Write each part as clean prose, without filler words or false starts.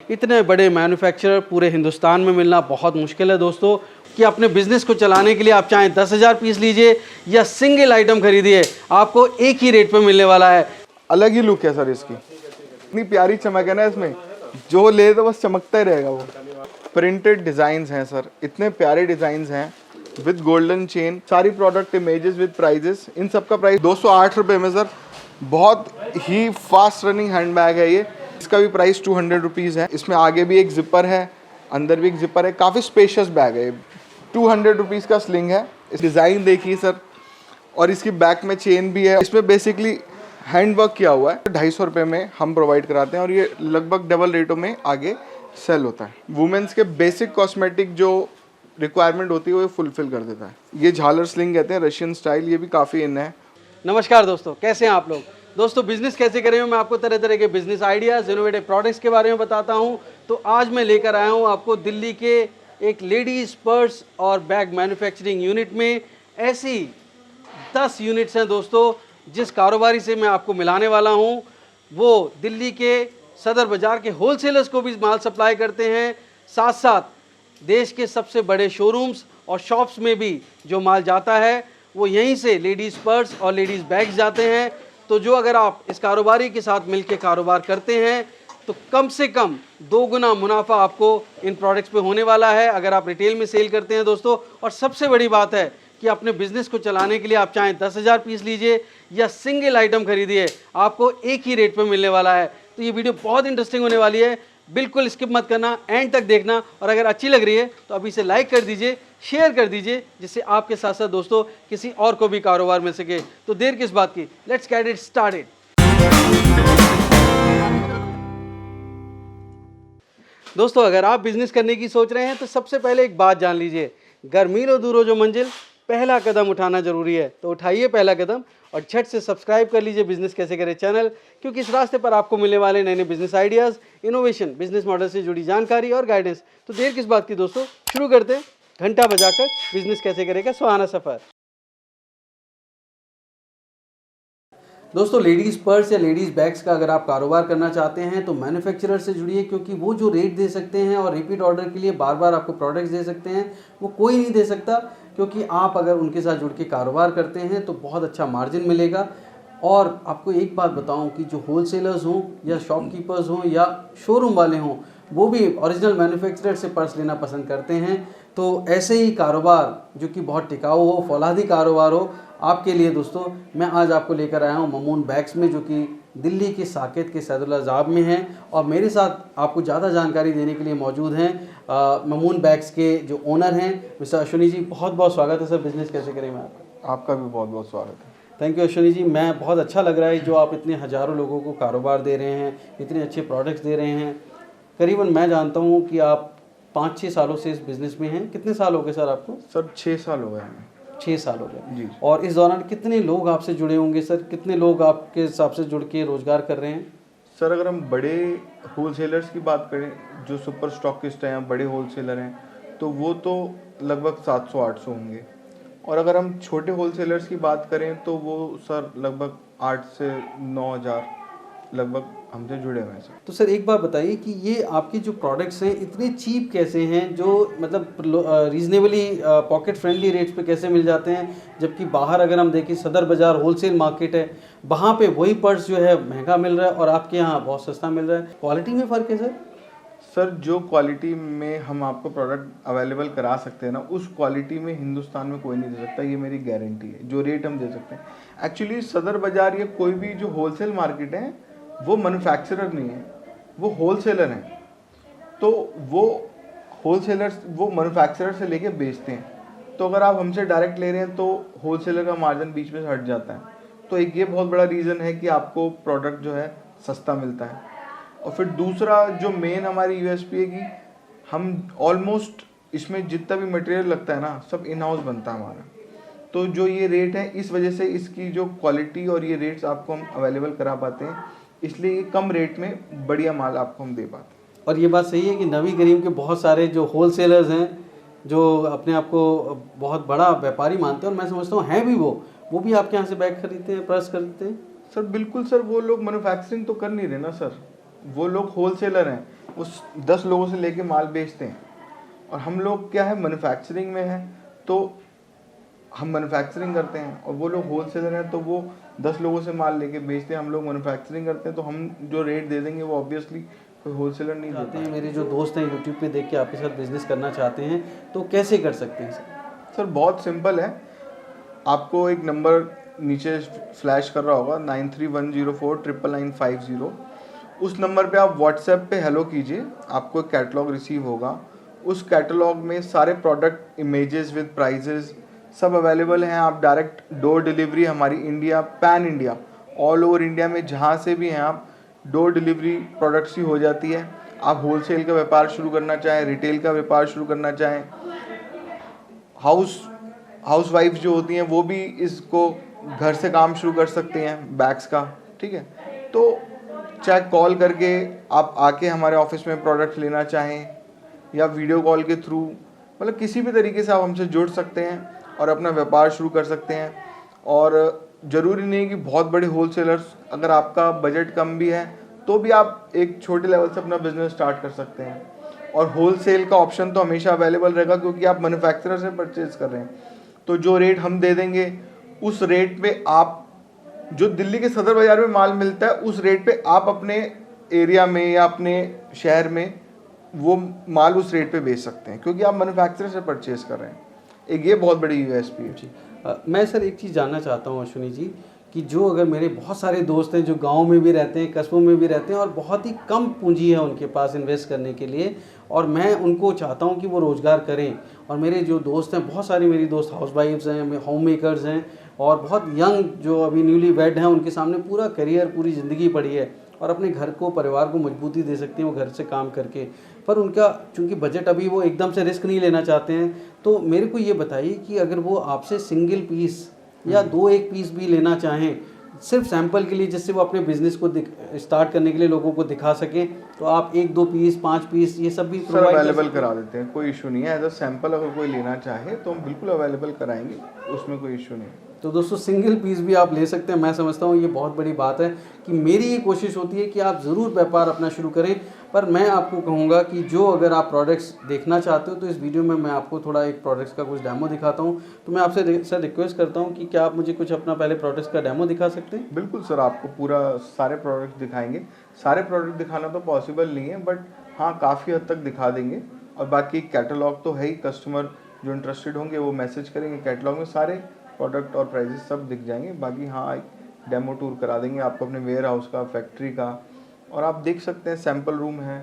इतने बड़े मैन्युफैक्चरर पूरे हिंदुस्तान में मिलना बहुत मुश्किल है दोस्तों, कि अपने बिजनेस को चलाने के लिए आप चाहें 10,000 पीस लीजिए या सिंगल आइटम खरीदिए, आपको एक ही रेट पे मिलने वाला है। अलग ही लुक है सर इसकी, इतनी प्यारी चमक है ना इसमें, जो ले तो बस चमकता ही रहेगा वो। प्रिंटेड डिजाइन्स हैं सर, इतने प्यारे डिजाइन्स हैं विद गोल्डन चेन, सारी प्रोडक्ट इमेजेस विद प्राइजेस। इन सब का प्राइस 208 रुपये में सर। बहुत ही फास्ट रनिंग हैंड बैग है ये। इसका भी प्राइस 200 रुपीज़ है। इसमें आगे भी एक जिपर है, अंदर भी एक जिपर है, काफ़ी स्पेशियस बैग है। 200 रुपीज़ का स्लिंग है। इस डिज़ाइन देखिए सर, और इसकी बैक में चेन भी है। इसमें बेसिकली हैंड वर्क किया हुआ है। 250 रुपये में हम प्रोवाइड कराते हैं और ये लगभग डबल रेटों में आगे सेल होता है। वुमेन्स के बेसिक कॉस्मेटिक जो रिक्वायरमेंट होती है वो फुलफिल कर देता है। ये झालर स्लिंग कहते हैं, रशियन स्टाइल, ये भी काफ़ी इन है। नमस्कार दोस्तों, कैसे हैं आप लोग। दोस्तों, बिजनेस कैसे करें, मैं आपको तरह तरह के बिजनेस आइडियाज़, इनोवेटिव प्रोडक्ट्स के बारे में बताता हूं। तो आज मैं लेकर आया हूं आपको दिल्ली के एक लेडीज़ पर्स और बैग मैन्युफैक्चरिंग यूनिट में ऐसी 10 यूनिट्स हैं दोस्तों, जिस कारोबारी से मैं आपको मिलाने वाला हूं। वो दिल्ली के सदर बाज़ार के होलसेलर्स को भी माल सप्लाई करते हैं, साथ साथ देश के सबसे बड़े शोरूम्स और शॉप्स में भी जो माल जाता है वो यहीं से लेडीज़ पर्स और लेडीज़ बैग्स जाते हैं। तो जो अगर आप इस कारोबारी के साथ मिलकर कारोबार करते हैं तो कम से कम 2 गुना मुनाफा आपको इन प्रोडक्ट्स पे होने वाला है अगर आप रिटेल में सेल करते हैं दोस्तों। और सबसे बड़ी बात है कि अपने बिजनेस को चलाने के लिए आप चाहें 10,000 पीस लीजिए या सिंगल आइटम खरीदिए, आपको एक ही रेट पे मिलने वाला है। तो ये वीडियो बहुत इंटरेस्टिंग होने वाली है, बिल्कुल स्किप मत करना, एंड तक देखना। और अगर अच्छी लग रही है तो अभी से लाइक कर दीजिए, शेयर कर दीजिए, जिससे आपके साथ साथ दोस्तों किसी और को भी कारोबार मिल सके। तो देर किस बात की, लेट्स गेट इट स्टार्टेड। दोस्तों, अगर आप बिजनेस करने की सोच रहे हैं तो सबसे पहले एक बात जान लीजिए, घर मीलों दूर हो जो मंजिल, पहला कदम उठाना जरूरी है। तो उठाइए पहला कदम और झट से सब्सक्राइब कर लीजिए बिजनेस कैसे करें चैनल, क्योंकि इस रास्ते पर आपको मिलने वाले नए नए business ideas, innovation, business model से जुड़ी जानकारी और गाइडेंस। तो देर किस बात की दोस्तों, शुरू करते हैं घंटा बजाकर बिजनेस कैसे करेगा सुहाना सफ़र। दोस्तों, लेडीज़ पर्स या लेडीज़ बैग्स का अगर आप कारोबार करना चाहते हैं तो मैन्युफैक्चरर से जुड़िए, क्योंकि वो जो रेट दे सकते हैं और रिपीट ऑर्डर के लिए बार बार आपको प्रोडक्ट्स दे सकते हैं, वो कोई नहीं दे सकता। क्योंकि आप अगर उनके साथ जुड़ के कारोबार करते हैं तो बहुत अच्छा मार्जिन मिलेगा। और आपको एक बात बताऊं कि जो होलसेलर्स हों या शॉपकीपर्स हों या शोरूम वाले हों, वो भी ओरिजिनल मैन्युफैक्चरर से पर्स लेना पसंद करते हैं। तो ऐसे ही कारोबार जो कि बहुत टिकाऊ हो, फौलादी कारोबार हो, आपके लिए दोस्तों मैं आज आपको लेकर आया हूँ ममून बैग्स में, जो कि दिल्ली के साकेत के सैदुल्लाज़ाब में हैं। और मेरे साथ आपको ज़्यादा जानकारी देने के लिए मौजूद हैं ममून बैग्स के जो ओनर हैं मिस्टर अश्विनी जी। बहुत बहुत स्वागत है सर बिजनेस कैसे करें में आपका। आपका भी बहुत बहुत स्वागत है। Thank you Ashwini ji. मैं बहुत अच्छा लग रहा है जो आप इतने हज़ारों लोगों को कारोबार दे रहे हैं, इतने अच्छे प्रोडक्ट्स दे रहे हैं। करीबन मैं जानता हूँ कि आप 5-6 सालों से इस बिज़नेस में हैं। कितने साल हो गए सर आपको? सर 6 साल हो गए हमें। 6 साल हो गए जी। और इस दौरान कितने लोग आपसे जुड़े होंगे सर? कितने लोग आपके हिसाब से जुड़ के रोज़गार कर रहे हैं? सर अगर हम बड़े होलसेलर्स की बात करें, जो सुपर स्टॉकिस्ट हैं, बड़े होलसेलर हैं, तो वो तो लगभग 700-800 होंगे। और अगर हम छोटे होलसेलर्स की बात करें तो वो सर लगभग 8 से 9,000 लगभग हमसे जुड़े हुए हैं सर। तो सर एक बात बताइए कि ये आपके जो प्रोडक्ट्स हैं इतने चीप कैसे हैं, जो मतलब रीजनेबली पॉकेट फ्रेंडली रेट्स पे कैसे मिल जाते हैं, जबकि बाहर अगर हम देखें सदर बाज़ार होलसेल मार्केट है, वहाँ पे वही पर्स जो है महंगा मिल रहा है और आपके यहाँ बहुत सस्ता मिल रहा है। क्वालिटी में फ़र्क है सर? सर जो क्वालिटी में हम आपको प्रोडक्ट अवेलेबल करा सकते हैं ना, उस क्वालिटी में हिंदुस्तान में कोई नहीं दे सकता, ये मेरी गारंटी है। जो रेट हम दे सकते हैं, एक्चुअली सदर बाज़ार या कोई भी जो होलसेल मार्केट है वो मैन्युफैक्चरर नहीं है, वो होलसेलर हैं। तो वो होलसेलर्स वो मैन्युफैक्चरर से लेके बेचते हैं। तो अगर आप हमसे डायरेक्ट ले रहे हैं तो होलसेलर का मार्जिन बीच में से हट जाता है। तो एक ये बहुत बड़ा रीज़न है कि आपको प्रोडक्ट जो है सस्ता मिलता है। और फिर दूसरा जो मेन हमारी यूएसपी है कि हम ऑलमोस्ट इसमें जितना भी मटेरियल लगता है ना, सब इन हाउस बनता है हमारा। तो जो ये रेट है, इस वजह से इसकी जो क्वालिटी और ये रेट्स आपको हम अवेलेबल करा पाते हैं, इसलिए ये कम रेट में बढ़िया माल आपको हम दे पाते हैं। और ये बात सही है कि नवी गरीब के बहुत सारे जो होलसेलर्स हैं, जो अपने आप को बहुत बड़ा व्यापारी मानते हैं, और मैं समझता हूँ हैं भी, वो भी आपके यहाँ से बैग खरीदते हैं, पर्स खरीदते हैं। सर बिल्कुल सर, वो लोग मैन्युफैक्चरिंग तो कर नहीं रहे ना सर, वो लोग होलसेलर हैं, उस 10 लोगों से लेके माल बेचते हैं। और हम लोग क्या है, मैन्युफैक्चरिंग में है, तो हम मैन्युफैक्चरिंग करते हैं, और वो लोग होलसेलर हैं तो वो 10 लोगों से माल लेके बेचते हैं, हम लोग मैन्युफैक्चरिंग करते हैं। तो हम जो रेट दे देंगे वो ऑब्वियसली कोई होलसेलर नहीं देता है। मेरे जो दोस्त हैं यूट्यूब पे देख के आपके साथ बिजनेस करना चाहते हैं तो कैसे कर सकते हैं सर? सर बहुत सिंपल है, आपको एक नंबर नीचे फ्लैश कर रहा होगा 9310499950। उस नंबर पे आप व्हाट्सएप पे हेलो कीजिए, आपको एक कैटलॉग रिसीव होगा। उस कैटलॉग में सारे प्रोडक्ट इमेजेस विद प्राइजेस सब अवेलेबल हैं। आप डायरेक्ट डोर डिलीवरी हमारी India, pan India, all over India में जहाँ से भी हैं आप, डोर डिलीवरी प्रोडक्ट्स की हो जाती है। आप होलसेल का व्यापार शुरू करना चाहें, रिटेल का व्यापार शुरू करना चाहें, हाउस वाइफ जो होती हैं वो भी इसको घर से काम शुरू कर सकती हैं बैग्स का, ठीक है। तो चाहे कॉल करके आप आके हमारे ऑफिस में प्रोडक्ट लेना चाहें, या वीडियो कॉल के थ्रू, मतलब किसी भी तरीके से आप हमसे जुड़ सकते हैं और अपना व्यापार शुरू कर सकते हैं। और ज़रूरी नहीं कि बहुत बड़े होलसेलर्स, अगर आपका बजट कम भी है तो भी आप एक छोटे लेवल से अपना बिजनेस स्टार्ट कर सकते हैं। और होलसेल का ऑप्शन तो हमेशा अवेलेबल रहेगा, क्योंकि आप मैन्युफैक्चरर से परचेज कर रहे हैं। तो जो रेट हम दे देंगे उस रेट पे आप, जो दिल्ली के सदर बाज़ार में माल मिलता है उस रेट पे आप अपने एरिया में या अपने शहर में वो माल उस रेट पे बेच सकते हैं, क्योंकि आप मैन्युफैक्चरर से परचेज कर रहे हैं। एक ये बहुत बड़ी यूएसपी है जी। मैं सर एक चीज़ जानना चाहता हूँ अश्विनी जी, कि जो अगर मेरे बहुत सारे दोस्त हैं जो गांव में भी रहते हैं, कस्बों में भी रहते हैं, और बहुत ही कम पूंजी है उनके पास इन्वेस्ट करने के लिए, और मैं उनको चाहता हूं कि वो रोज़गार करें। और मेरे जो दोस्त हैं, बहुत सारी मेरी दोस्त हाउस वाइफ्स हैं, होम मेकर्स हैं, और बहुत यंग जो अभी न्यूली वेड हैं, उनके सामने पूरा करियर, पूरी ज़िंदगी पड़ी है, और अपने घर को, परिवार को मजबूती दे सकते हैं वो घर से काम करके। पर उनका चूँकि बजट अभी, वो एकदम से रिस्क नहीं लेना चाहते हैं। तो मेरे को ये बताइए कि अगर वो आपसे सिंगल पीस या 2-1 पीस भी लेना चाहें सिर्फ सैंपल के लिए, जिससे वो अपने बिजनेस को स्टार्ट करने के लिए लोगों को दिखा सकें, तो आप 1-2 पीस, 5 पीस, ये सब भी सर अवेलेबल करा देते हैं, कोई इशू नहीं है। एज अ सैंपल अगर कोई लेना चाहे तो हम बिल्कुल अवेलेबल कराएंगे, उसमें कोई इशू नहीं है। तो दोस्तों सिंगल पीस भी आप ले सकते हैं। मैं समझता हूँ ये बहुत बड़ी बात है कि मेरी ये कोशिश होती है कि आप ज़रूर व्यापार अपना शुरू करें। पर मैं आपको कहूँगा कि जो अगर आप प्रोडक्ट्स देखना चाहते हो तो इस वीडियो में मैं आपको थोड़ा एक प्रोडक्ट्स का कुछ डेमो दिखाता हूँ। तो मैं आपसे सर रिक्वेस्ट करता हूँ कि क्या आप मुझे कुछ अपना पहले प्रोडक्ट्स का डेमो दिखा सकते हैं? बिल्कुल सर, आपको पूरा सारे प्रोडक्ट दिखाएंगे। सारे प्रोडक्ट दिखाना तो पॉसिबल नहीं है, बट हाँ काफ़ी हद तक दिखा देंगे। और बाकी कैटलॉग तो है ही, कस्टमर जो इंटरेस्टेड होंगे वो मैसेज करेंगे, कैटलॉग में सारे प्रोडक्ट और प्राइजेस सब दिख जाएंगे। बाकी हाँ एक डेमो टूर करा देंगे आपको अपने वेयर हाउस का, फैक्ट्री का, और आप देख सकते हैं सैंपल रूम है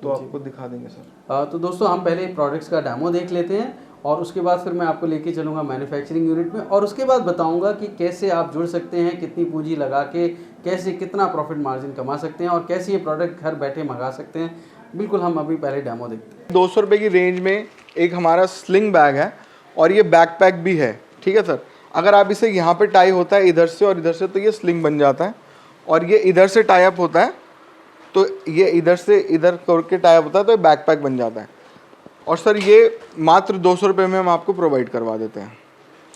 तो आपको दिखा देंगे सर। तो दोस्तों हम पहले प्रोडक्ट्स का डेमो देख लेते हैं, और उसके बाद फिर मैं आपको लेके चलूँगा मैन्युफैक्चरिंग यूनिट में, और उसके बाद बताऊँगा कि कैसे आप जुड़ सकते हैं, कितनी पूंजी लगा के कैसे कितना प्रॉफिट मार्जिन कमा सकते हैं, और कैसे ये प्रोडक्ट घर बैठे मंगा सकते हैं। बिल्कुल, हम अभी पहले डेमो देखते हैं। 200 रुपये की रेंज में एक हमारा स्लिंग बैग है, और ये बैकपैक भी है, ठीक है सर। अगर आप इसे यहाँ पे टाई होता है इधर से और इधर से, तो ये स्लिंग बन जाता है। और ये इधर से टाई अप होता है, तो ये इधर से इधर करके टाई अप होता है, तो ये बैकपैक बन जाता है। और सर ये मात्र 200 रुपये में हम आपको प्रोवाइड करवा देते हैं,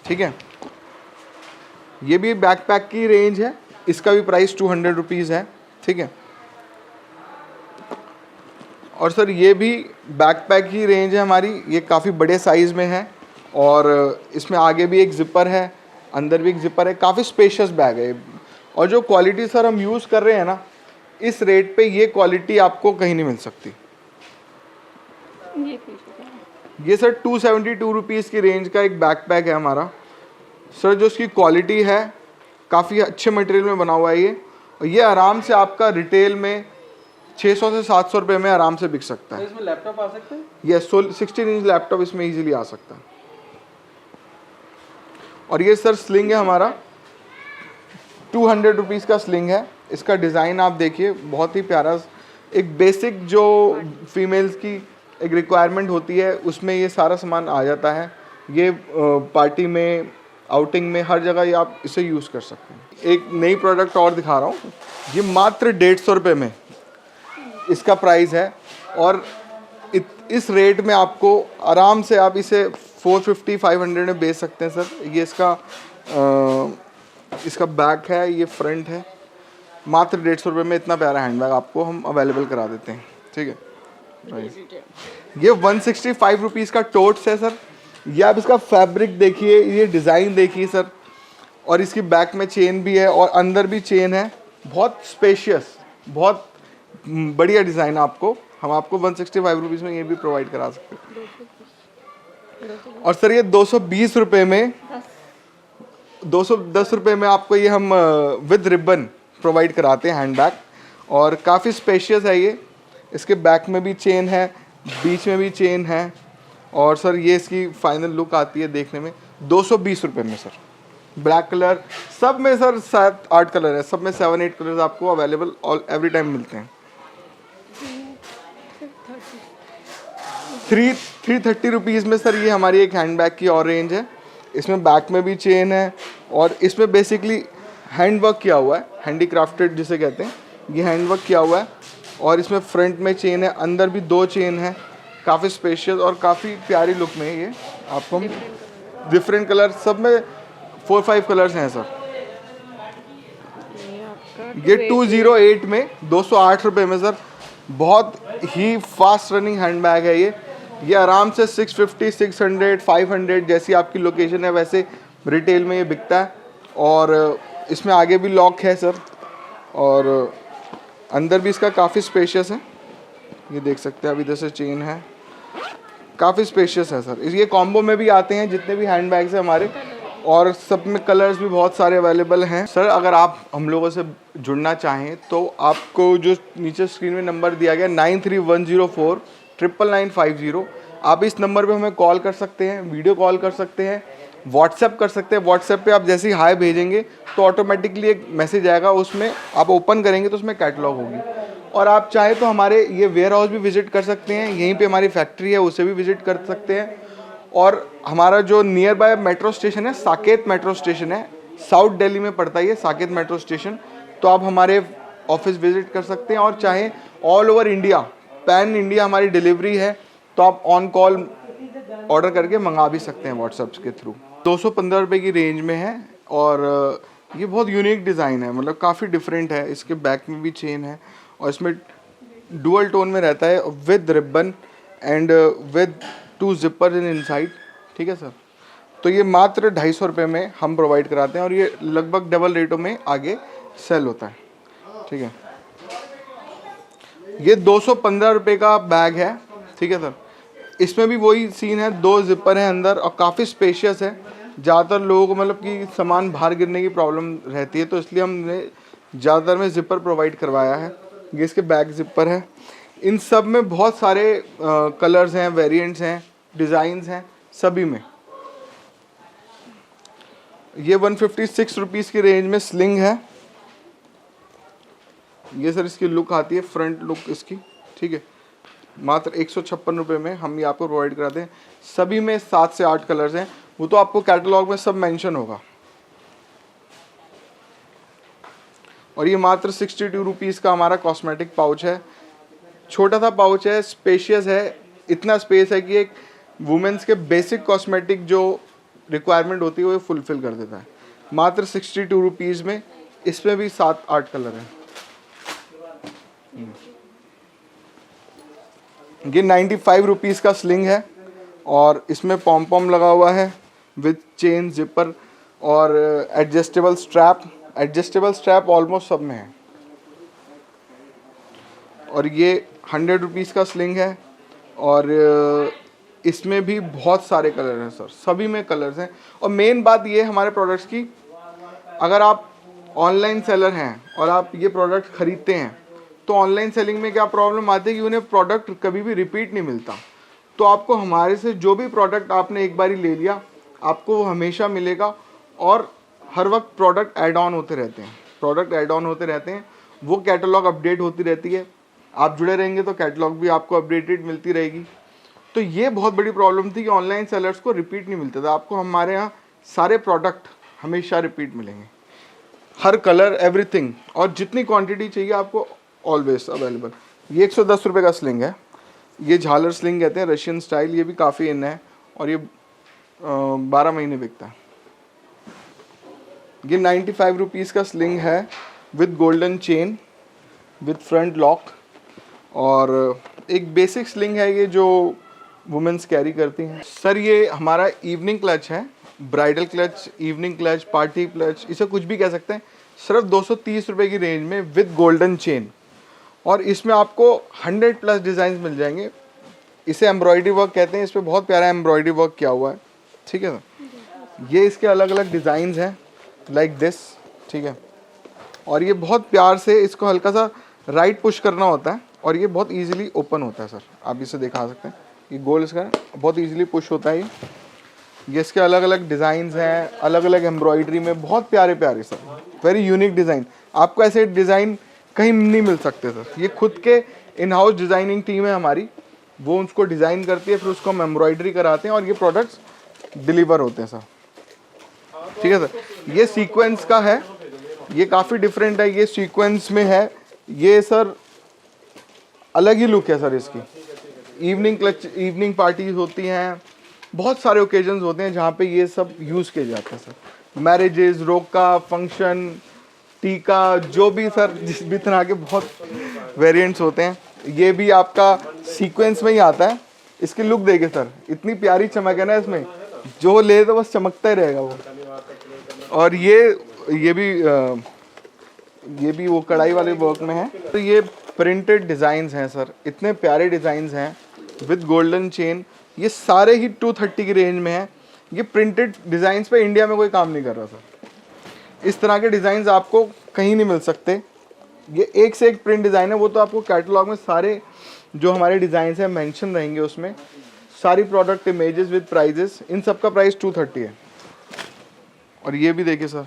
ठीक है। ये भी बैकपैक की रेंज है, इसका भी प्राइस 200 रुपीज़ है, ठीक है। और सर ये भी बैकपैक की रेंज है हमारी, ये काफ़ी बड़े साइज़ में है, और इसमें आगे भी एक ज़िपर है, अंदर भी एक ज़िपर है, काफ़ी स्पेशियस बैग है। और जो क्वालिटी सर हम यूज़ कर रहे हैं ना, इस रेट पे ये क्वालिटी आपको कहीं नहीं मिल सकती। ये सर 272 रुपीज़ की रेंज का एक बैकपैक है हमारा सर। जो इसकी क्वालिटी है काफ़ी अच्छे मटेरियल में बना हुआ है ये, और ये आराम से आपका रिटेल में 600 से 700 रुपये में आराम से बिक सकता है। तो इसमें लैपटॉप आ सकते हैं? यस, 16 इंच लैपटॉप इसमें इजीली आ सकता है। और ये सर स्लिंग है हमारा, 200 रुपीज़ का स्लिंग है। इसका डिज़ाइन आप देखिए, बहुत ही प्यारा, एक बेसिक जो फीमेल्स की एक रिक्वायरमेंट होती है उसमें ये सारा सामान आ जाता है। ये पार्टी में, आउटिंग में, हर जगह ये आप इसे यूज़ कर सकते हैं। एक नई प्रोडक्ट और दिखा रहा हूँ, ये मात्र 150 रुपये में इसका प्राइस है, और इस रेट में आपको आराम से आप इसे 450-500 में बेच सकते हैं सर। ये इसका बैक है, ये फ्रंट है, मात्र 150 रुपये में इतना प्यारा हैंडबैग आपको हम अवेलेबल करा देते हैं। ठीक है, ये 165 रुपीज़ का टोट्स है सर। ये आप इसका फैब्रिक देखिए, ये डिज़ाइन देखिए सर, और इसकी बैक में चेन भी है और अंदर भी चेन है। बहुत स्पेशियस, बहुत बढ़िया डिज़ाइन आपको हम आपको 165 रुपीज़ में ये भी प्रोवाइड करा सकते हैं। और सर ये 220 रुपये में, 210 रुपये में आपको ये हम विद रिबन प्रोवाइड कराते हैं हैंडबैग, और काफ़ी स्पेशियस है ये। इसके बैक में भी चेन है, बीच में भी चेन है, और सर ये इसकी फाइनल लुक आती है देखने में 220 रुपये में सर। ब्लैक कलर, सब में सर 7-8 कलर है, सब में 7-8 कलर्स आपको अवेलेबल ऑल एवरी टाइम मिलते हैं। 330 रुपीज़ में सर ये हमारी एक हैंडबैग की और रेंज है। इसमें बैक में भी चेन है, और इसमें बेसिकली हैंडवर्क किया हुआ है, हैंडीक्राफ्टेड जिसे कहते हैं, ये हैंडवर्क किया हुआ है। और इसमें फ्रंट में चेन है, अंदर भी 2 चेन है। काफ़ी स्पेशियस और काफ़ी प्यारी लुक में ये आपको हम डिफरेंट कलर, सब में 4-5 कलर्स हैं सर। ये 208 में 208 रुपये में सर, बहुत ही फास्ट रनिंग हैंडबैग है ये आराम से 650, 600, 500 जैसी आपकी लोकेशन है वैसे रिटेल में ये बिकता है। और इसमें आगे भी लॉक है सर, और अंदर भी इसका काफ़ी स्पेशियस है, ये देख सकते हैं। अब इधर से चेन है, काफ़ी स्पेशियस है सर। ये कॉम्बो में भी आते हैं जितने भी हैंडबैग्स हैं हमारे, और सब में कलर्स भी बहुत सारे अवेलेबल हैं सर। अगर आप हम लोगों से जुड़ना चाहें तो आपको जो नीचे स्क्रीन में नंबर दिया गया 9310499950, आप इस नंबर पे हमें कॉल कर सकते हैं, वीडियो कॉल कर सकते हैं, व्हाट्सएप कर सकते हैं। व्हाट्सएप पे आप जैसे ही हाय भेजेंगे तो ऑटोमेटिकली एक मैसेज आएगा, उसमें आप ओपन करेंगे तो उसमें कैटलॉग होगी। और आप चाहें तो हमारे ये वेयर हाउस भी विजिट कर सकते हैं, यहीं पे हमारी फैक्ट्री है उसे भी विजिट कर सकते हैं। और हमारा जो नियर बाय मेट्रो स्टेशन है, साकेत मेट्रो स्टेशन है, साउथ दिल्ली में पड़ता है ये साकेत मेट्रो स्टेशन, तो आप हमारे ऑफिस विजिट कर सकते हैं। और चाहें all over India, pan India हमारी डिलीवरी है, तो आप ऑन कॉल ऑर्डर करके मंगा भी सकते हैं व्हाट्सएप के थ्रू। 215 रुपये की रेंज में है, और ये बहुत यूनिक डिज़ाइन है, मतलब काफ़ी डिफरेंट है। इसके बैक में भी चेन है, और इसमें डुअल टोन में रहता है with ribbon and with 2 zipper in inside. ठीक है सर, तो ये मात्र 250 रुपये में हम प्रोवाइड कराते हैं, और ये लगभग डबल रेटों में आगे सेल होता है। ठीक है, ये 215 रुपये का बैग है। ठीक है सर, इसमें भी वही सीन है, 2 जिपर हैं अंदर, और काफ़ी स्पेशियस है। ज़्यादातर लोगों को मतलब कि सामान बाहर गिरने की प्रॉब्लम रहती है, तो इसलिए हमने ज़्यादातर में जिपर प्रोवाइड करवाया है। ये इसके बैक जिपर है। इन सब में बहुत सारे कलर्स हैं, वेरिएंट्स हैं, डिज़ाइंस हैं सभी में। ये 156 रुपीज़ की रेंज में स्लिंग है। ये सर इसकी लुक आती है, फ्रंट लुक इसकी। ठीक है, मात्र 156 रुपये में हम ये आपको प्रोवाइड कराते हैं। सभी में 7 से 8 कलर्स हैं, वो तो आपको कैटलॉग में सब मेंशन होगा। और ये मात्र 62 रुपीज़ का हमारा कॉस्मेटिक पाउच है। छोटा सा पाउच है, स्पेशियस है, इतना स्पेस है कि एक वुमेन्स के बेसिक कॉस्मेटिक जो रिक्वायरमेंट होती है वो फुलफिल कर देता है। मात्र 62 रुपीज़ में, इसमें भी 7-8 कलर हैं। ये 95 रुपीज़ का स्लिंग है, और इसमें पॉम पॉम लगा हुआ है विद चेन, जिपर और adjustable strap. Adjustable strap almost सब में है। और ये 100 रुपीज़ का स्लिंग है, और इसमें भी बहुत सारे कलर हैं सर, सभी में कलर्स हैं। और मेन बात ये हमारे प्रोडक्ट्स की, अगर आप ऑनलाइन सेलर हैं और आप ये प्रोडक्ट ख़रीदते हैं, तो ऑनलाइन सेलिंग में क्या प्रॉब्लम आती है कि उन्हें प्रोडक्ट कभी भी रिपीट नहीं मिलता। तो आपको हमारे से जो भी प्रोडक्ट आपने एक बारी ले लिया, आपको वो हमेशा मिलेगा। और हर वक्त प्रोडक्ट ऐड ऑन होते रहते हैं, प्रोडक्ट ऐड ऑन होते रहते हैं, वो कैटलॉग अपडेट होती रहती है। आप जुड़े रहेंगे तो कैटलॉग भी आपको अपडेटेड मिलती रहेगी। तो ये बहुत बड़ी प्रॉब्लम थी कि ऑनलाइन सेलर्स को रिपीट नहीं मिलता था। आपको हमारे यहाँ सारे प्रोडक्ट हमेशा रिपीट मिलेंगे, हर कलर, एवरीथिंग, और जितनी क्वांटिटी चाहिए आपको ऑलवेज अवेलेबल। ये 110 रुपये का स्लिंग है। ये झालर स्लिंग कहते हैं, रशियन स्टाइल। ये भी काफ़ी इन है, और ये 12 महीने बिकता है। ये 95 रुपीज़ का स्लिंग है, with golden chain with front lock, और एक बेसिक स्लिंग है ये जो वुमेन्स कैरी करती हैं। सर ये हमारा इवनिंग क्लच है, bridal clutch, evening clutch, party clutch, इसे कुछ भी कह सकते हैं। सिर्फ 230 रुपये की रेंज में विद गोल्डन चेन, और इसमें आपको 100+ डिज़ाइन मिल जाएंगे। इसे एम्ब्रॉयडरी वर्क कहते हैं, इस पर बहुत प्यारा एम्ब्रॉयडरी वर्क किया हुआ है, ठीक है सर। ये इसके अलग अलग डिज़ाइंस हैं लाइक दिस, ठीक है। और ये बहुत प्यार से इसको हल्का सा राइट पुश करना होता है और ये बहुत इजीली ओपन होता है सर। आप इसे दिखा सकते हैं, ये गोल इसका बहुत इजीली पुश होता है। ये इसके अलग अलग डिज़ाइंस हैं, अलग अलग एम्ब्रॉयडरी में, बहुत प्यारे प्यारे सर, वेरी यूनिक डिज़ाइन। आपको ऐसे डिज़ाइन कहीं नहीं मिल सकते सर। ये खुद के इन हाउस डिज़ाइनिंग टीम है हमारी, वो उसको डिज़ाइन करती है, फिर उसको हम एम्ब्रॉयडरी कराते हैं और ये प्रोडक्ट्स डिलीवर होते हैं सर, ठीक है सर। ये सीक्वेंस का है, ये काफ़ी डिफरेंट है, ये सीक्वेंस में है, ये सर अलग ही लुक है सर इसकी। इवनिंग क्लच, इवनिंग पार्टीज होती हैं, बहुत सारे ओकेजन्स होते हैं जहाँ पे ये सब यूज़ किए जाते हैं सर। मैरिजेस, रोका, फंक्शन, टीका, जो भी सर जिस भी तरह के बहुत वेरिएंट्स होते हैं। ये भी आपका सीक्वेंस में ही आता है। इसकी लुक देखिए सर, इतनी प्यारी चमक है ना इसमें, जो ले तो बस चमकता ही रहेगा वो। और ये भी वो कढ़ाई वाले वर्क में है। तो ये प्रिंटेड डिज़ाइंस हैं सर, इतने प्यारे डिज़ाइंस हैं विद गोल्डन चेन। ये सारे ही 230 की रेंज में है। ये प्रिंटेड डिज़ाइंस पे इंडिया में कोई काम नहीं कर रहा सर। इस तरह के डिज़ाइंस आपको कहीं नहीं मिल सकते। ये एक से एक प्रिंट डिज़ाइन है, वो तो आपको कैटलॉग में सारे जो हमारे डिज़ाइंस हैं मेंशन रहेंगे, उसमें सारी प्रोडक्ट इमेजेस विद प्राइजेस, इन सब का प्राइस 230 है। और ये भी देखिए सर,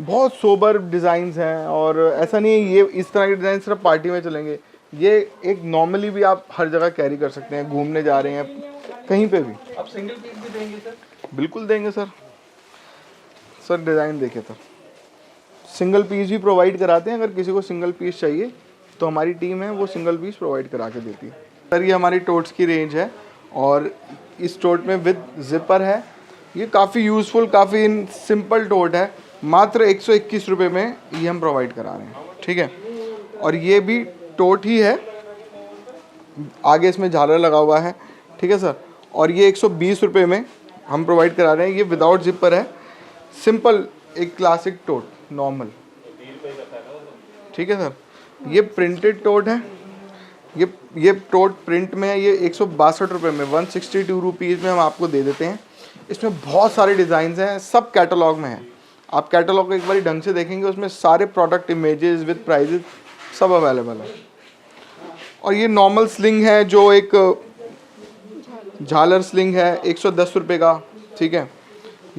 बहुत सोबर डिज़ाइंस हैं, और ऐसा नहीं है ये इस तरह के डिज़ाइन सिर्फ पार्टी में चलेंगे। ये एक नॉर्मली भी आप हर जगह कैरी कर सकते हैं, घूमने जा रहे हैं कहीं पे भी। आप सिंगल पीस भी देंगे सर? बिल्कुल देंगे सर। सर डिज़ाइन देखिए सर, सिंगल पीस भी प्रोवाइड कराते हैं। अगर किसी को सिंगल पीस चाहिए तो हमारी टीम है वो सिंगल पीस प्रोवाइड करा के देती है सर। ये हमारी टोट्स की रेंज है, और इस टोट में विद जिपर है। ये काफ़ी यूज़फुल, काफ़ी सिंपल टोट है, मात्र 121 रुपये में ये हम प्रोवाइड करा रहे हैं, ठीक है। और ये भी टोट ही है, आगे इसमें झालर लगा हुआ है, ठीक है सर। और ये 120 रुपये में हम प्रोवाइड करा रहे हैं। ये विदाउट जिपर है, सिंपल एक क्लासिक टोट, नॉर्मल, ठीक है सर। ये प्रिंटेड टोट है, ये टोट प्रिंट में है। ये 162 रुपये में, 162 रुपीज़ में हम आपको दे देते हैं। इसमें बहुत सारे डिज़ाइंस हैं, सब कैटलॉग में हैं। आप कैटलॉग को एक बार ढंग से देखेंगे, उसमें सारे प्रोडक्ट इमेजेस विद प्राइजेस सब अवेलेबल है। और ये नॉर्मल स्लिंग है, जो एक झालर स्लिंग है, 110 रुपये का, ठीक है।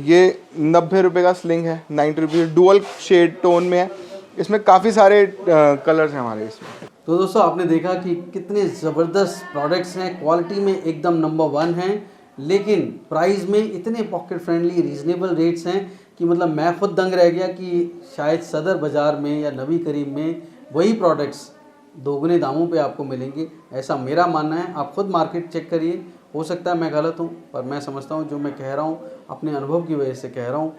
ये 90 रुपये का स्लिंग है, 90 रुपीज़, डुअल शेड टोन में है। इसमें काफ़ी सारे कलर्स हैं हमारे इसमें। तो दोस्तों आपने देखा कि कितने ज़बरदस्त प्रोडक्ट्स हैं, क्वालिटी में एकदम नंबर 1 हैं, लेकिन प्राइस में इतने पॉकेट फ्रेंडली रीज़नेबल रेट्स हैं कि मतलब मैं खुद दंग रह गया कि शायद सदर बाज़ार में या नबी करीम में वही प्रोडक्ट्स दोगुने दामों पे आपको मिलेंगे, ऐसा मेरा मानना है। आप खुद मार्केट चेक करिए, हो सकता है मैं गलत हूँ, पर मैं समझता हूँ जो मैं कह रहा हूँ अपने अनुभव की वजह से कह रहा हूँ।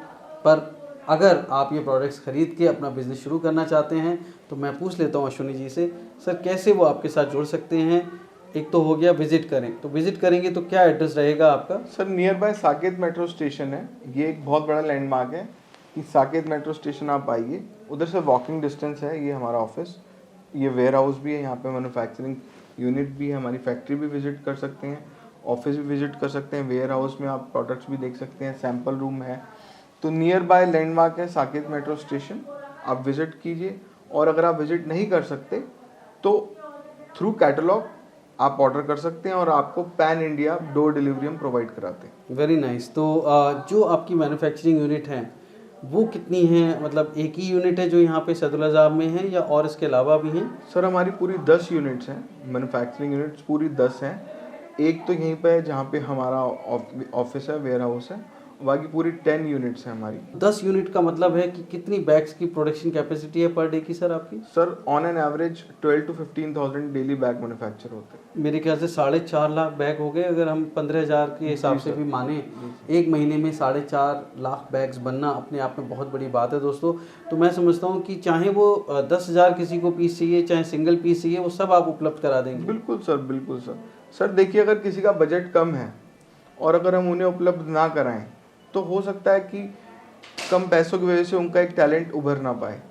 पर अगर आप ये प्रोडक्ट्स ख़रीद के अपना बिज़नेस शुरू करना चाहते हैं तो मैं पूछ लेता हूँ अश्विनी जी से, सर कैसे वो आपके साथ जुड़ सकते हैं? एक तो हो गया विज़िट करें, तो विज़िट करेंगे तो क्या एड्रेस रहेगा आपका? Sir near by Saket metro station है। ये एक बहुत बड़ा लैंडमार्क है कि साकेत मेट्रो स्टेशन आप आइए, उधर से वॉकिंग डिस्टेंस है। ये हमारा ऑफिस, ये वेयर हाउस भी है, यहाँ पे मैन्युफैक्चरिंग यूनिट भी है, हमारी फैक्ट्री भी विजिट कर सकते हैं, ऑफिस भी विजिट कर सकते हैं। वेयर हाउस में आप प्रोडक्ट्स भी देख सकते हैं, सैम्पल रूम है। तो नियर बाय लैंडमार्क है साकेत मेट्रो स्टेशन, आप विजिट कीजिए। और अगर आप विजिट नहीं कर सकते तो थ्रू कैटलॉग आप ऑर्डर कर सकते हैं, और आपको पैन इंडिया डोर डिलीवरी हम प्रोवाइड कराते हैं। Very nice. तो जो आपकी मैन्युफैक्चरिंग यूनिट है वो कितनी है? मतलब एक ही यूनिट है जो यहाँ पे सदुलाज़ाब में है या और इसके अलावा भी हैं? सर हमारी पूरी 10 यूनिट्स हैं, मैन्युफैक्चरिंग यूनिट्स पूरी 10 हैं। एक तो यहीं पे है जहाँ पे हमारा ऑफिस है, वेयर हाउस है, बाकी पूरी 10 यूनिट्स हैं हमारी। 10 यूनिट का मतलब है कि कितनी बैग्स की प्रोडक्शन कैपेसिटी है पर डे की सर आपकी? Sir on an average 12 to 15,000 daily bag manufacture होते हैं। मेरे ख्याल से 4.5 लाख बैग हो गए अगर हम 15,000 के हिसाब से भी माने। एक महीने में 4.5 लाख बैग्स बनना अपने आप में बहुत बड़ी बात है दोस्तों। तो मैं समझता हूँ कि चाहे वो 10,000 किसी को पीस चाहिए, चाहे सिंगल पीस चाहिए, वो सब आप उपलब्ध करा देंगे। बिल्कुल सर, बिल्कुल सर। सर देखिए, अगर किसी का बजट कम है और अगर हम उन्हें उपलब्ध ना कराएं तो हो सकता है कि कम पैसों की वजह से उनका एक टैलेंट उभर ना पाए।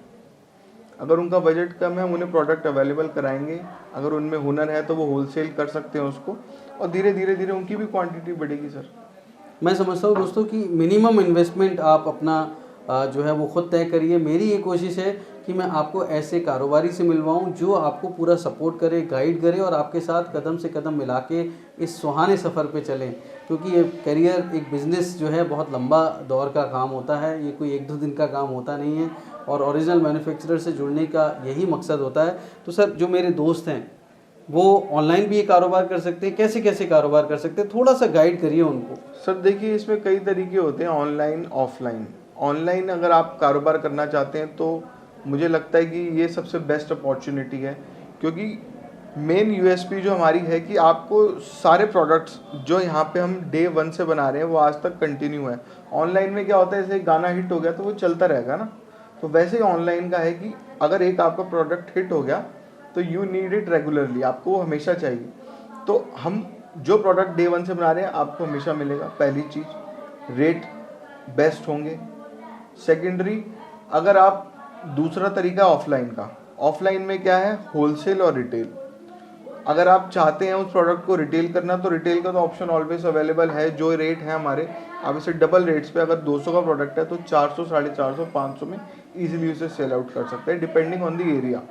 अगर उनका बजट कम है, हम उन्हें प्रोडक्ट अवेलेबल कराएंगे। अगर उनमें हुनर है तो वो होलसेल कर सकते हैं उसको, और धीरे धीरे धीरे उनकी भी क्वांटिटी बढ़ेगी सर। मैं समझता हूँ दोस्तों कि मिनिमम इन्वेस्टमेंट आप अपना जो है वो खुद तय करिए। मेरी ये कोशिश है कि मैं आपको ऐसे कारोबारी से मिलवाऊँ जो आपको पूरा सपोर्ट करे, गाइड करे और आपके साथ कदम से कदम मिला के इस सुहाने सफ़र पे चलें। क्योंकि ये करियर, एक बिज़नेस जो है बहुत लंबा दौर का काम होता है, ये कोई 1-2 दिन का काम होता नहीं है, और ओरिजिनल मैन्युफैक्चरर से जुड़ने का यही मकसद होता है। तो सर, जो मेरे दोस्त हैं वो ऑनलाइन भी ये कारोबार कर सकते हैं, कैसे कैसे कारोबार कर सकते हैं, थोड़ा सा गाइड करिए उनको। सर देखिए, इसमें कई तरीके होते हैं, ऑनलाइन ऑफलाइन। ऑनलाइन अगर आप कारोबार करना चाहते हैं तो मुझे लगता है कि ये सबसे बेस्ट अपॉर्चुनिटी है, क्योंकि मेन यूएसपी जो हमारी है कि आपको सारे प्रोडक्ट्स जो यहाँ पे हम डे 1 से बना रहे हैं वो आज तक कंटिन्यू है। ऑनलाइन में क्या होता है, जैसे गाना हिट हो गया तो वो चलता रहेगा ना, तो वैसे ही ऑनलाइन का है कि अगर एक आपका प्रोडक्ट हिट हो गया तो यू नीड इट रेगुलरली, आपको वो हमेशा चाहिए। तो हम जो प्रोडक्ट डे 1 से बना रहे हैं आपको हमेशा मिलेगा। पहली चीज़, रेट बेस्ट होंगे। सेकेंडरी, अगर आप दूसरा तरीका ऑफलाइन का, ऑफलाइन में क्या है, होलसेल और रिटेल। अगर आप चाहते हैं उस प्रोडक्ट को रिटेल करना तो रिटेल का तो ऑप्शन ऑलवेज अवेलेबल है। जो रेट है हमारे, आप इसे डबल रेट्स पे, अगर 200 का प्रोडक्ट है तो 400, 450, 500 में इजीली उसे सेल आउट कर सकते हैं डिपेंडिंग ऑन द एरिया।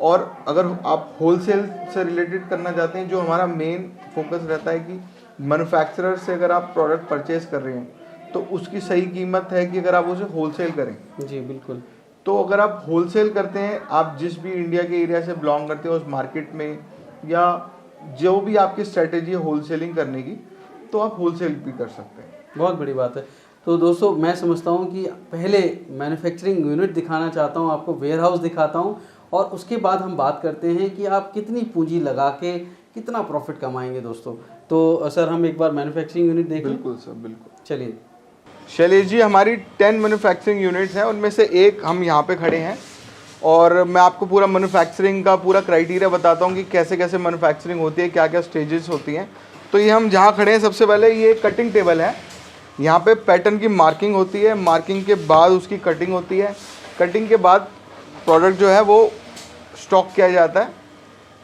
और अगर आप होलसेल से रिलेटेड करना चाहते हैं, जो हमारा मेन फोकस रहता है कि मैन्युफैक्चरर से अगर आप प्रोडक्ट परचेज कर रहे हैं तो उसकी सही कीमत है कि अगर आप उसे होलसेल करें। जी बिल्कुल। तो अगर आप होलसेल करते हैं, आप जिस भी इंडिया के एरिया से बिलोंग करते हैं उस मार्केट में, या जो भी आपकी स्ट्रेटेजी है होलसेलिंग करने की, तो आप होलसेल भी कर सकते हैं। बहुत बड़ी बात है। तो दोस्तों, मैं समझता हूँ कि पहले मैन्युफैक्चरिंग यूनिट दिखाना चाहता हूँ आपको, वेयर हाउस दिखाता हूँ, और उसके बाद हम बात करते हैं कि आप कितनी पूंजी लगा के कितना प्रॉफिट कमाएंगे दोस्तों। तो सर, हम एक बार मैन्युफैक्चरिंग यूनिट देखें। बिल्कुल सर, बिल्कुल। चलिए शैलेश जी, हमारी 10 मैन्युफैक्चरिंग यूनिट्स हैं, उनमें से एक हम यहाँ पे खड़े हैं, और मैं आपको पूरा मैन्युफैक्चरिंग का पूरा क्राइटेरिया बताता हूँ कि कैसे कैसे मैन्युफैक्चरिंग होती है, क्या क्या स्टेजेस होती हैं। तो ये हम जहाँ खड़े हैं, सबसे पहले ये कटिंग टेबल है। यहाँ पे पैटर्न की मार्किंग होती है, मार्किंग के बाद उसकी कटिंग होती है, कटिंग के बाद प्रोडक्ट जो है वो स्टॉक किया जाता है,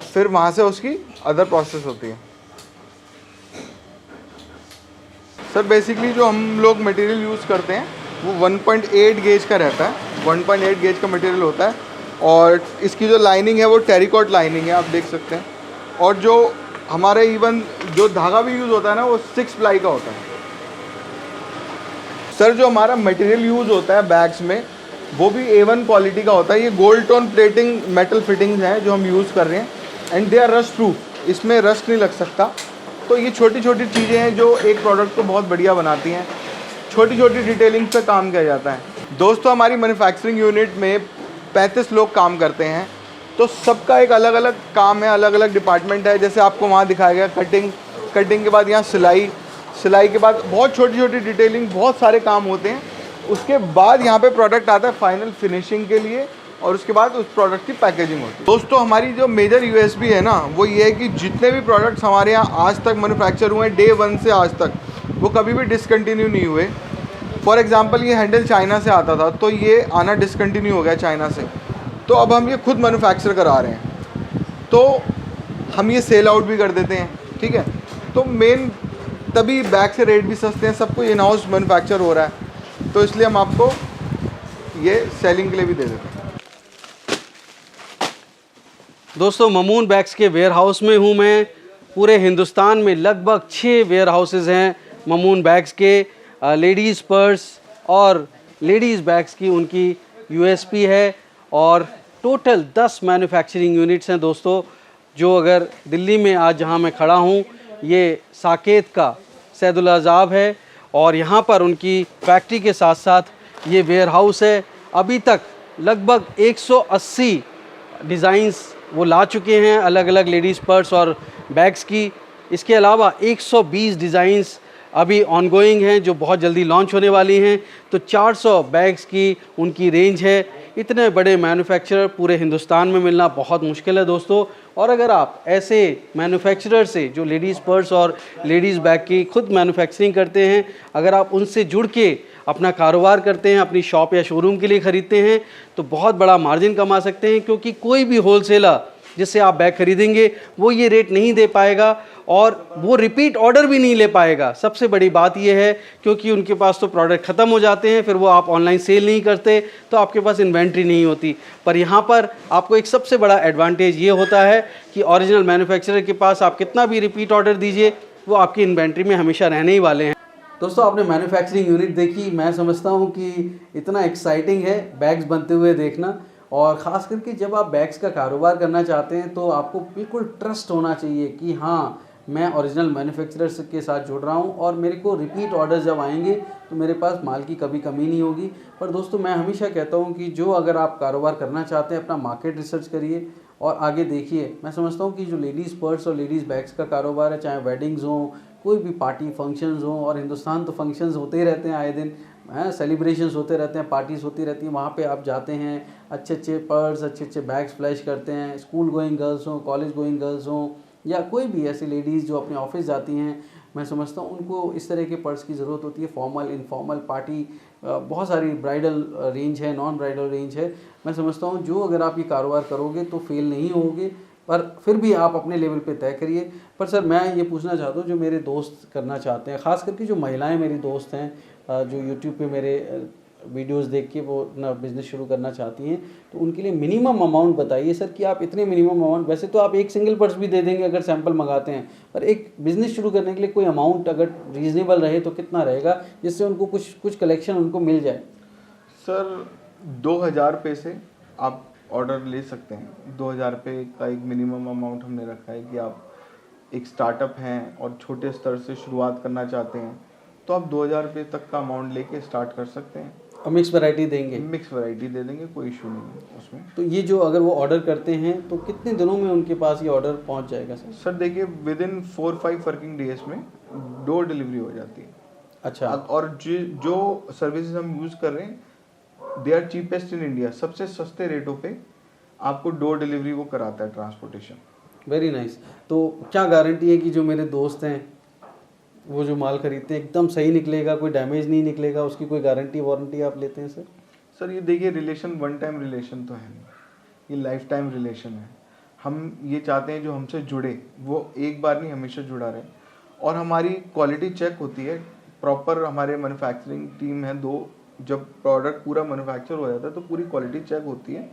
फिर वहाँ से उसकी अदर प्रोसेस होती है। सर बेसिकली जो हम लोग मटेरियल यूज़ करते हैं वो 1.8 गेज का रहता है, 1.8 गेज का मटेरियल होता है, और इसकी जो लाइनिंग है वो टेरिकॉट लाइनिंग है, आप देख सकते हैं। और जो हमारे इवन जो धागा भी यूज़ होता है ना, वो 6 प्लाई का होता है। सर जो हमारा मटेरियल यूज़ होता है बैग्स में, वो भी A1 क्वालिटी का होता है। ये gold tone plating metal fittings हैं जो हम यूज़ कर रहे हैं, and they are rust proof, इसमें रस्ट नहीं लग सकता। तो ये छोटी छोटी चीज़ें हैं जो एक प्रोडक्ट को बहुत बढ़िया बनाती हैं। छोटी छोटी डिटेलिंग पे काम किया जाता है। दोस्तों, हमारी मैन्युफैक्चरिंग यूनिट में 35 लोग काम करते हैं, तो सबका एक अलग अलग काम है, अलग अलग डिपार्टमेंट है। जैसे आपको वहाँ दिखाया गया कटिंग, कटिंग के बाद यहाँ सिलाई, सिलाई के बाद बहुत छोटी छोटी डिटेलिंग, बहुत सारे काम होते हैं। उसके बाद यहाँ पे प्रोडक्ट आता है फाइनल फिनिशिंग के लिए, और उसके बाद उस प्रोडक्ट की पैकेजिंग होती है। दोस्तों, हमारी जो मेजर यूएसपी है ना, वो ये है कि जितने भी प्रोडक्ट्स हमारे यहाँ आज तक मैन्युफैक्चर हुए हैं डे 1 से आज तक, वो कभी भी डिसकंटिन्यू नहीं हुए। फॉर एग्जांपल, ये हैंडल चाइना से आता था, तो ये आना डिसकंटिन्यू हो गया चाइना से, तो अब हम ये खुद मैन्युफैक्चर करा रहे हैं, तो हम ये सेल आउट भी कर देते हैं। ठीक है, तो मेन तभी बैग से रेट भी सस्ते हैं, सब कुछ इन हाउस मैन्युफैक्चर हो रहा है, तो इसलिए हम आपको ये सेलिंग के लिए भी दे देते हैं। दोस्तों, ममून बैग्स के वेयर हाउस में हूँ मैं। पूरे हिंदुस्तान में लगभग 6 वेयर हाउसेज़ हैं ममून बैग्स के। लेडीज़ पर्स और लेडीज़ बैग्स की उनकी यूएसपी है, और टोटल 10 मैन्युफैक्चरिंग यूनिट्स हैं दोस्तों। जो अगर दिल्ली में आज जहाँ मैं खड़ा हूँ, ये साकेत का सैदुल आज़ाब है, और यहाँ पर उनकी फैक्ट्री के साथ साथ ये वेयर हाउस है। अभी तक लगभग 180 डिज़ाइंस वो ला चुके हैं अलग अलग लेडीज़ पर्स और बैग्स की। इसके अलावा 120 डिज़ाइंस अभी ऑनगोइंग हैं जो बहुत जल्दी लॉन्च होने वाली हैं। तो 400 बैग्स की उनकी रेंज है। इतने बड़े मैन्युफैक्चरर पूरे हिंदुस्तान में मिलना बहुत मुश्किल है दोस्तों। और अगर आप ऐसे मैन्युफैक्चरर से जो लेडीज़ पर्स और लेडीज़ बैग की खुद मैन्युफैक्चरिंग करते हैं, अगर आप उनसे जुड़ के अपना कारोबार करते हैं, अपनी शॉप या शोरूम के लिए ख़रीदते हैं, तो बहुत बड़ा मार्जिन कमा सकते हैं। क्योंकि कोई भी होलसेलर जिससे आप बैग खरीदेंगे वो ये रेट नहीं दे पाएगा और वो रिपीट ऑर्डर भी नहीं ले पाएगा। सबसे बड़ी बात ये है क्योंकि उनके पास तो प्रोडक्ट ख़त्म हो जाते हैं, फिर वो आप ऑनलाइन सेल नहीं करते तो आपके पास इन्वेंट्री नहीं होती। पर यहाँ पर आपको एक सबसे बड़ा एडवांटेज ये होता है कि ओरिजिनल मैन्युफैक्चरर के पास आप कितना भी रिपीट ऑर्डर दीजिए वो आपकी इन्वेंट्री में हमेशा रहने ही वाले हैं। दोस्तों आपने मैन्युफैक्चरिंग यूनिट देखी। मैं समझता हूँ कि इतना एक्साइटिंग है बैग्स बनते हुए देखना, और ख़ास करके जब आप बैग्स का कारोबार करना चाहते हैं तो आपको बिल्कुल ट्रस्ट होना चाहिए कि हाँ मैं ओरिजिनल मैन्युफैक्चरर्स के साथ जुड़ रहा हूँ और मेरे को रिपीट ऑर्डर जब आएंगे तो मेरे पास माल की कभी कमी नहीं होगी। पर दोस्तों मैं हमेशा कहता हूँ कि जो अगर आप कारोबार करना चाहते हैं अपना मार्केट रिसर्च करिए और आगे देखिए। मैं समझता हूँ कि जो लेडीज़ पर्स और लेडीज़ बैग्स का कारोबार है, चाहे वेडिंग्स हों, कोई भी पार्टी फंक्शंस हों, और हिंदुस्तान तो फंक्शंस होते ही रहते हैं आए दिन, सेलिब्रेशंस होते रहते हैं, पार्टीज़ होती रहती हैं। वहाँ पे आप जाते हैं, अच्छे अच्छे पर्स अच्छे अच्छे बैग्स फ्लैश करते हैं। स्कूल गोइंग गर्ल्स हों, कॉलेज गोइंग गर्ल्स हों, या कोई भी ऐसी लेडीज़ जो अपने ऑफिस जाती हैं, मैं समझता हूँ उनको इस तरह के पर्स की ज़रूरत होती है। फॉर्मल, इनफॉर्मल, पार्टी, बहुत सारी ब्राइडल रेंज है, नॉन ब्राइडल रेंज है। मैं समझता हूँ जो अगर आप ये कारोबार करोगे तो फेल नहीं होगे, पर फिर भी आप अपने लेवल पे तय करिए। पर सर मैं ये पूछना चाहता हूँ जो मेरे दोस्त करना चाहते हैं, ख़ास करके जो महिलाएं मेरी दोस्त हैं जो यूट्यूब पे मेरे वीडियोस देख के वो अपना बिज़नेस शुरू करना चाहती हैं, तो उनके लिए मिनिमम अमाउंट बताइए सर कि आप इतने मिनिमम अमाउंट, वैसे तो आप एक सिंगल पर्स भी दे देंगे अगर सैंपल मंगाते हैं, पर एक बिज़नेस शुरू करने के लिए कोई अमाउंट अगर रीज़नेबल रहे तो कितना रहेगा जिससे उनको कुछ कलेक्शन उनको मिल जाए। सर 2000 रुपये से आप ऑर्डर ले सकते हैं। 2000 रुपये का एक मिनिमम अमाउंट हमने रखा है कि आप एक स्टार्टअप हैं और छोटे स्तर से शुरुआत करना चाहते हैं तो आप 2000 रुपये तक का अमाउंट लेके स्टार्ट कर सकते हैं। और मिक्स वैरायटी देंगे? मिक्स वैरायटी दे देंगे, कोई इशू नहीं है उसमें। तो ये जो अगर वो ऑर्डर करते हैं तो कितने दिनों में उनके पास ये ऑर्डर पहुंच जाएगा सर? सर देखिए विद इन 4-5 वर्किंग डेज में डोर डिलीवरी हो जाती है। अच्छा। और जो सर्विसेज हम यूज़ कर रहे हैं they are cheapest in India. सबसे सस्ते रेटों पे आपको डोर डिलीवरी वो कराता है, ट्रांसपोर्टेशन। Very nice. तो क्या गारंटी है कि जो मेरे दोस्त हैं वो जो माल खरीदते हैं एकदम सही निकलेगा, कोई डैमेज नहीं निकलेगा, उसकी कोई गारंटी वारंटी आप लेते हैं सर? सर ये देखिए रिलेशन वन टाइम रिलेशन तो है नहीं, ये लाइफ टाइम रिलेशन है। हम ये चाहते हैं जो हमसे जुड़े वो एक बार नहीं हमेशा जुड़ा रहे। और हमारी क्वालिटी चेक होती है प्रॉपर, हमारे मैन्युफैक्चरिंग टीम है 2, जब प्रोडक्ट पूरा मैन्युफैक्चर हो जाता है तो पूरी क्वालिटी चेक होती है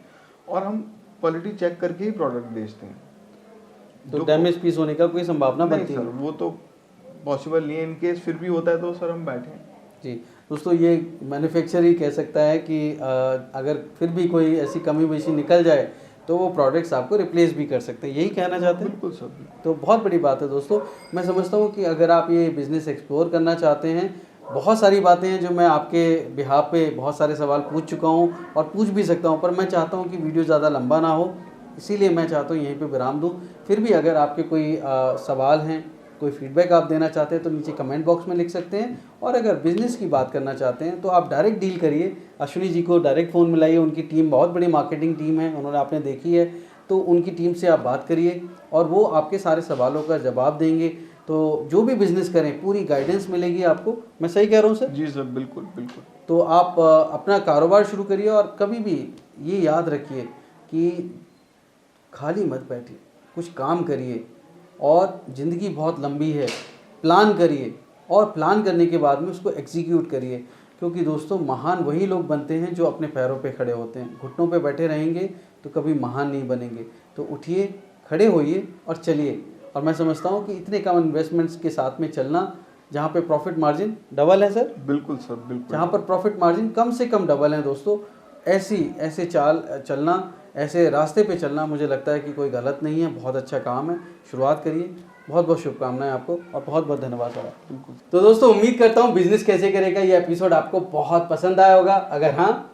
और हम क्वालिटी चेक करके ही प्रोडक्ट बेचते हैं। तो डैमेज पीस होने का कोई संभावना बनती है? वो तो पॉसिबल नहीं है। इन केस फिर भी होता है तो सर हम बैठे हैं। जी दोस्तों, ये मैन्युफैक्चरर ही कह सकता है कि अगर फिर भी कोई ऐसी कमी बेशी निकल जाए तो वो प्रोडक्ट्स आपको रिप्लेस भी कर सकते हैं, यही कहना चाहते हैं? बिल्कुल सर। तो बहुत बड़ी बात है दोस्तों। मैं समझता हूँ कि अगर आप ये बिज़नेस एक्सप्लोर करना चाहते हैं, बहुत सारी बातें हैं जो मैं आपके बिहाफ पे बहुत सारे सवाल पूछ चुका हूँ और पूछ भी सकता हूँ, पर मैं चाहता हूँ कि वीडियो ज़्यादा लंबा ना हो, इसीलिए मैं चाहता हूँ यहीं पे विराम दूँ। फिर भी अगर आपके कोई सवाल हैं, कोई फीडबैक आप देना चाहते हैं तो नीचे कमेंट बॉक्स में लिख सकते हैं। और अगर बिज़नेस की बात करना चाहते हैं तो आप डायरेक्ट डील करिए, अश्विनी जी को डायरेक्ट फ़ोन मिलाइए। उनकी टीम बहुत बड़ी मार्केटिंग टीम है, उन्होंने आपने देखी है, तो उनकी टीम से आप बात करिए और वो आपके सारे सवालों का जवाब देंगे। तो जो भी बिज़नेस करें पूरी गाइडेंस मिलेगी आपको। मैं सही कह रहा हूँ सर? जी सर, बिल्कुल बिल्कुल। तो आप अपना कारोबार शुरू करिए और कभी भी ये याद रखिए कि खाली मत बैठिए, कुछ काम करिए। और ज़िंदगी बहुत लंबी है, प्लान करिए और प्लान करने के बाद में उसको एग्जीक्यूट करिए। क्योंकि दोस्तों महान वही लोग बनते हैं जो अपने पैरों पे खड़े होते हैं। घुटनों पे बैठे रहेंगे तो कभी महान नहीं बनेंगे। तो उठिए, खड़े होइए और चलिए। और मैं समझता हूँ कि इतने कम इन्वेस्टमेंट्स के साथ में चलना, जहाँ पे प्रॉफिट मार्जिन डबल है सर। बिल्कुल सर, बिल्कुल। जहाँ पर प्रॉफिट मार्जिन कम से कम डबल है दोस्तों, ऐसे चलना, ऐसे रास्ते पे चलना मुझे लगता है कि कोई गलत नहीं है, बहुत अच्छा काम है। शुरुआत करिए, बहुत बहुत शुभकामनाएं आपको और बहुत बहुत धन्यवाद सर। तो दोस्तों उम्मीद करता हूँ बिजनेस कैसे करेगा ये एपिसोड आपको बहुत पसंद आया होगा। अगर हाँ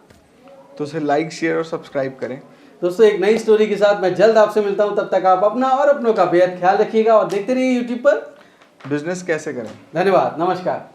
तो उसे लाइक, शेयर और सब्सक्राइब करें। दोस्तों एक नई स्टोरी के साथ मैं जल्द आपसे मिलता हूँ। तब तक आप अपना और अपनों का बेहद ख्याल रखिएगा और देखते रहिए यूट्यूब पर बिजनेस कैसे करें। धन्यवाद, नमस्कार।